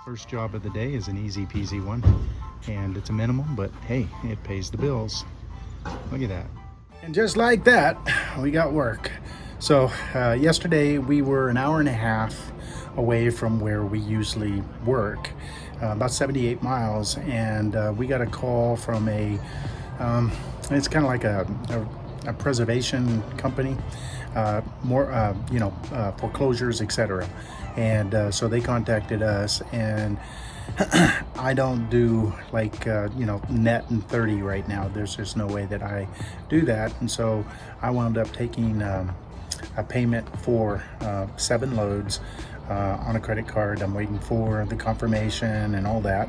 First job of the day is an easy peasy one, and it's a minimum, but hey, it pays the bills. Look at that. And just like that, we got work. So yesterday we were an hour and a half away from where we usually work, about 78 miles, and we got a call from it's kind of like a preservation company, foreclosures, etc. And so they contacted us, and I don't do like net and 30 right now. There's just no way that I do that, and so I wound up taking a payment for 7 loads on a credit card. I'm waiting for the confirmation and all that.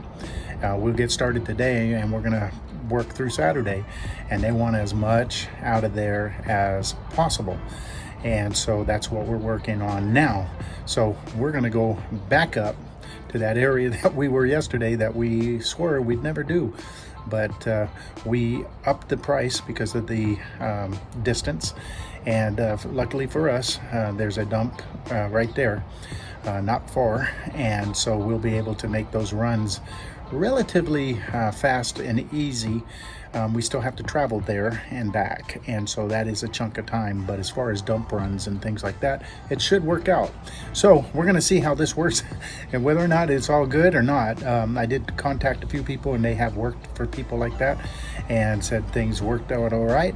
We'll get started today, and we're gonna work through Saturday, and they want as much out of there as possible, and so that's what we're working on now. So we're gonna go back up to that area that we were yesterday that we swore we'd never do, but we upped the price because of the distance, and luckily for us, there's a dump right there, not far, and so we'll be able to make those runs relatively fast and easy. We still have to travel there and back, and so that is a chunk of time, but as far as dump runs and things like that, it should work out. So we're going to see how this works and whether or not it's all good or not. I did contact a few people, and they have worked for people like that and said things worked out all right.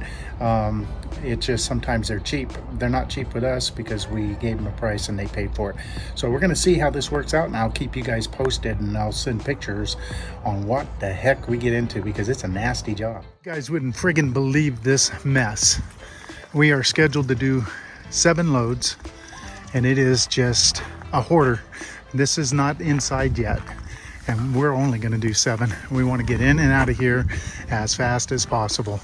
It's just sometimes they're cheap. They're not cheap with us because we gave them a price and they paid for it. So we're going to see how this works out, and I'll keep you guys posted, and I'll send pictures on what the heck we get into, because it's a nasty job. You guys wouldn't friggin' believe this mess. We are scheduled to do 7 loads, and it is just a hoarder. This is not inside yet, and we're only going to do 7. We want to get in and out of here as fast as possible.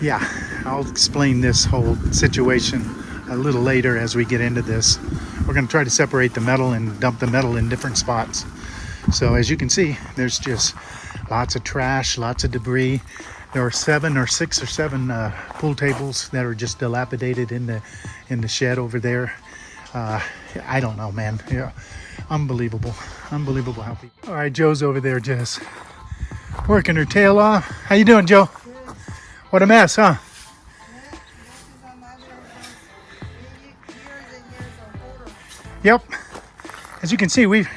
Yeah, I'll explain this whole situation a little later as we get into this. We're going to try to separate the metal and dump the metal in different spots. So as you can see, there's just lots of trash, lots of debris. There are 6 or 7 pool tables that are just dilapidated in the shed over there. I don't know, man. Yeah, unbelievable how people. All right, Joe's over there just working her tail off. How you doing, Joe? What a mess, huh? Yep. As you can see, we've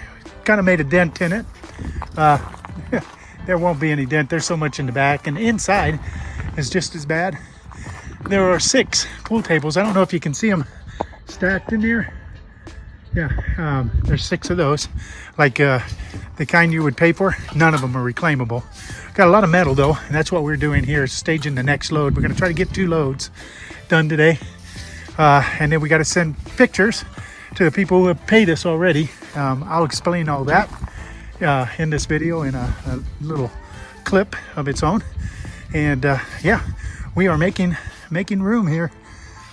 kind of made a dent in it. There won't be any dent. There's so much in the back, and inside is just as bad. There are 6 pool tables. I don't know if you can see them stacked in there. Yeah, there's 6 of those, like the kind you would pay for. None of them are reclaimable. Got a lot of metal though, and that's what we're doing here, is staging the next load. We're going to try to get 2 loads done today, and then we got to send pictures to the people who have paid us already. I'll explain all that in this video, in a little clip of its own. And yeah, we are making room here.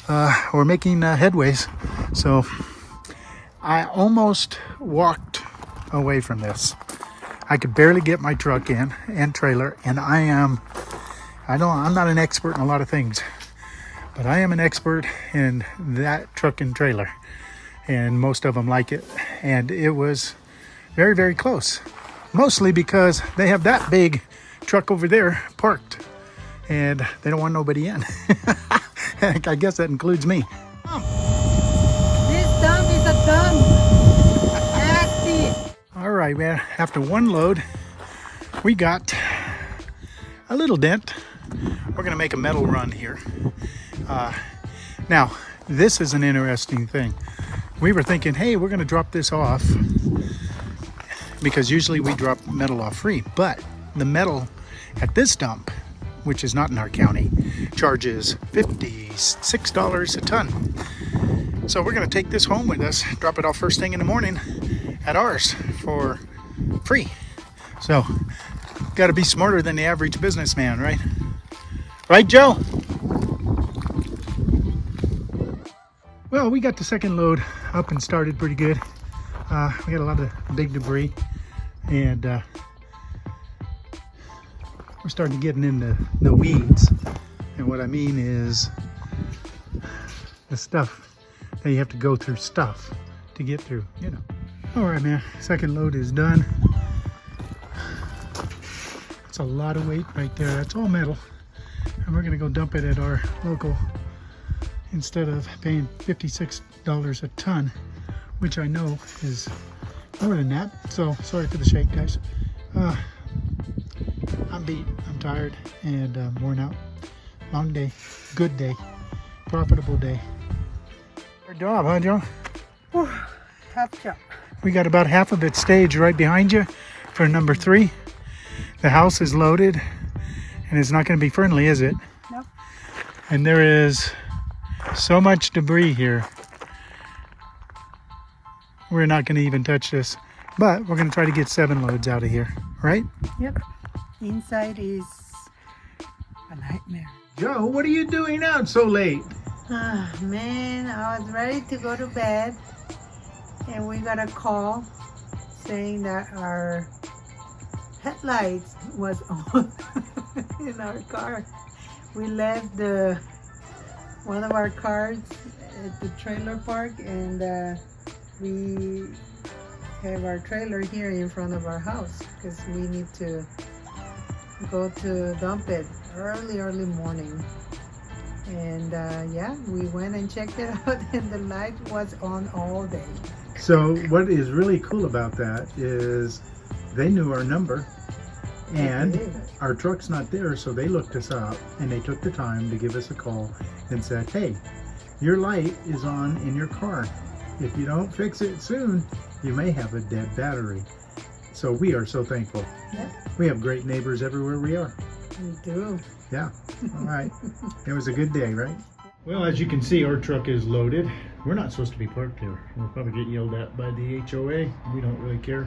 We're making headways. So I almost walked away from this. I could barely get my truck in and trailer, and I'm not an expert in a lot of things, but I am an expert in that truck and trailer, and most of them like it. And it was very, very close, mostly because they have that big truck over there parked, and they don't want nobody in. I guess that includes me. This dump is a dump. All right, man, after 1 load, we got a little dent. We're gonna make a metal run here. Now, this is an interesting thing. We were thinking, hey, we're gonna drop this off, because usually we drop metal off free, but the metal at this dump, which is not in our county, charges $56 a ton. So we're gonna take this home with us, drop it off first thing in the morning at ours for free. So, gotta be smarter than the average businessman, right? Right, Joe? Well, we got the second load up and started pretty good. We got a lot of big debris, and we're starting to get into the weeds. And what I mean is the stuff that you have to go through stuff to get through, you know. All right, man, second load is done. That's a lot of weight right there. That's all metal. And we're gonna go dump it at our local instead of paying $56 a ton, which I know is more than that. So sorry for the shake, guys. I'm beat, I'm tired, and worn out. Long day, good day, profitable day. Good job, huh, Joe? Whew, half job. We got about half of it staged right behind you for number 3. The house is loaded, and it's not going to be friendly, is it? Nope. And there is so much debris here. We're not going to even touch this, but we're going to try to get 7 loads out of here, right? Yep. Inside is a nightmare. Joe, what are you doing out so late? Ah, man, I was ready to go to bed, and we got a call saying that our headlights was on in our car. We left one of our cars at the trailer park, and we have our trailer here in front of our house because we need to go to dump it early morning. And yeah, we went and checked it out, and the light was on all day. So what is really cool about that is they knew our number, and our truck's not there, so they looked us up and they took the time to give us a call and said, hey, your light is on in your car. If you don't fix it soon, you may have a dead battery. So we are so thankful. Yeah, We have great neighbors everywhere we are. we do. Yeah, all right. It was a good day, right? Well, as you can see, our truck is loaded. We're not supposed to be parked here. We'll probably get yelled at by the HOA. We don't really care.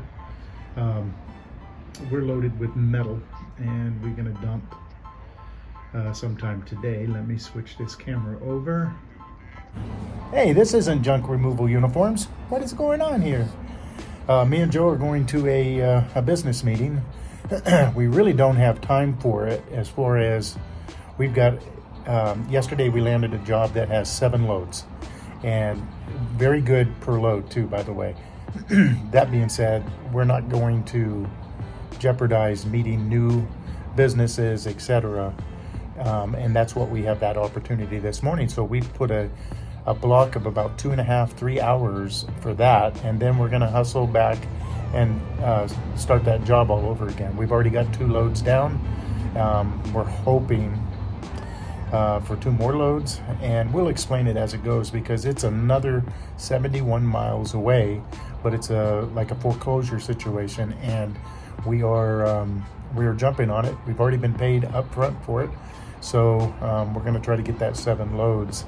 We're loaded with metal, and we're gonna dump sometime today. Let me switch this camera over. Hey, this isn't junk removal uniforms. What is going on here? Me and Joe are going to a business meeting. We really don't have time for it, as far as we've got, yesterday we landed a job that has 7 loads, and very good per load too, by the way. That being said, we're not going to jeopardize meeting new businesses, etc. And that's what we have that opportunity this morning. So we put a block of about 2.5-3 hours for that, and then we're going to hustle back and start that job all over again. We've already got 2 loads down. We're hoping for 2 more loads, and we'll explain it as it goes, because it's another 71 miles away, but it's like a foreclosure situation, and we are jumping on it. We've already been paid up front for it, so we're going to try to get that 7 loads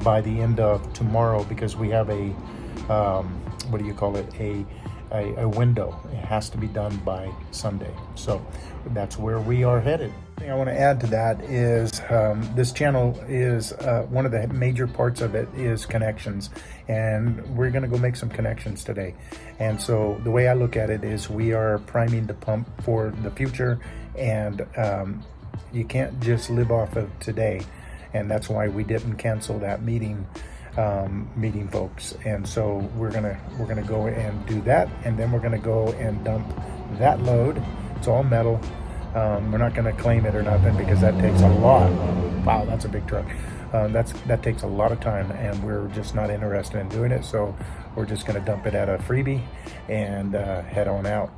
by the end of tomorrow, because we have a what do you call it, a window. It has to be done by Sunday, so that's where we are headed. The thing I want to add to that is this channel is one of the major parts of it is connections, and we're going to go make some connections today. And so the way I look at it is we are priming the pump for the future, and you can't just live off of today, and that's why we didn't cancel that meeting, folks. And so we're gonna go and do that, and then we're gonna go and dump that load. It's all metal. We're not gonna claim it or nothing, because that takes a lot. Wow, that's a big truck. That takes a lot of time, and we're just not interested in doing it. So we're just gonna dump it at a freebie and head on out.